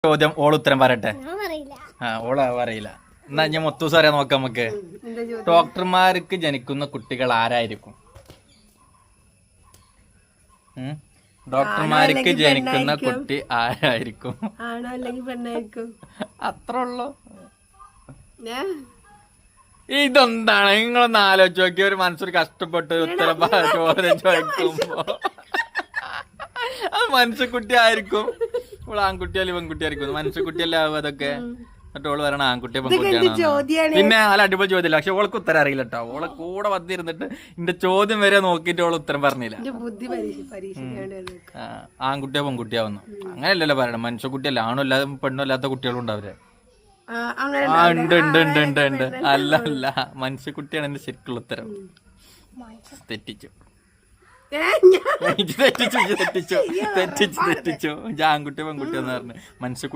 ചോദ്യം ഉത്തരം പറയട്ടെ. ഓള പറയില്ല. എന്നാ ഞാൻ മൊത്തം സാറേ നോക്കാം നമുക്ക്. ഡോക്ടർമാർക്ക് ജനിക്കുന്ന കുട്ടികൾ ആരായിരിക്കും? ഡോക്ടർമാർക്ക് ജനിക്കുന്ന കുട്ടി ആരായിരിക്കും? ആണോ അല്ലെങ്കിൽ പെണ്ണായിരിക്കും? അത്ര ഉള്ളു. ഇതെന്താണ് നിങ്ങളൊന്ന് ആലോചിച്ച് നോക്കി. ഒരു മനസ്സൊരു കഷ്ടപ്പെട്ട് ഉത്തരം ചോദ്യം ചോദിക്കുമ്പോ അത് മനുഷ്യക്കുട്ടി ആയിരിക്കും. ഇപ്പോൾ ആൺകുട്ടിയല്ല പെൺകുട്ടി ആയിരിക്കും. മനുഷ്യക്കുട്ടിയല്ല അതൊക്കെ. എന്നിട്ട് ഓള് പറയണ ആൺകുട്ടിയെ പെൺകുട്ടിയാണ്. പിന്നെ നല്ല അടിപൊളി ചോദ്യമില്ല. പക്ഷെ ഓൾക്ക് ഉത്തരം അറിയില്ല കേട്ടോ. ഓളെ കൂടെ വന്നിരുന്നിട്ട് എന്റെ ചോദ്യം വരെ നോക്കിയിട്ട് ഓള് ഉത്തരം പറഞ്ഞില്ല. ആൺകുട്ടിയോ പെൺകുട്ടിയാവുന്നു അങ്ങനെയല്ലല്ലോ പറയണം. മനുഷ്യക്കുട്ടിയല്ല. ആണോ അല്ലാതെ പെണ്ണോ അല്ലാത്ത കുട്ടികളും ഉണ്ടാവില്ലേ? ഉണ്ട്. അല്ല മനുഷ്യക്കുട്ടിയാണ് എന്റെ ശരിക്കുള്ള ഉത്തരം. തെറ്റിച്ചു. ആൺകുട്ടിയോ പെൺകുട്ടിയെന്ന് പറഞ്ഞു. മനുഷ്യ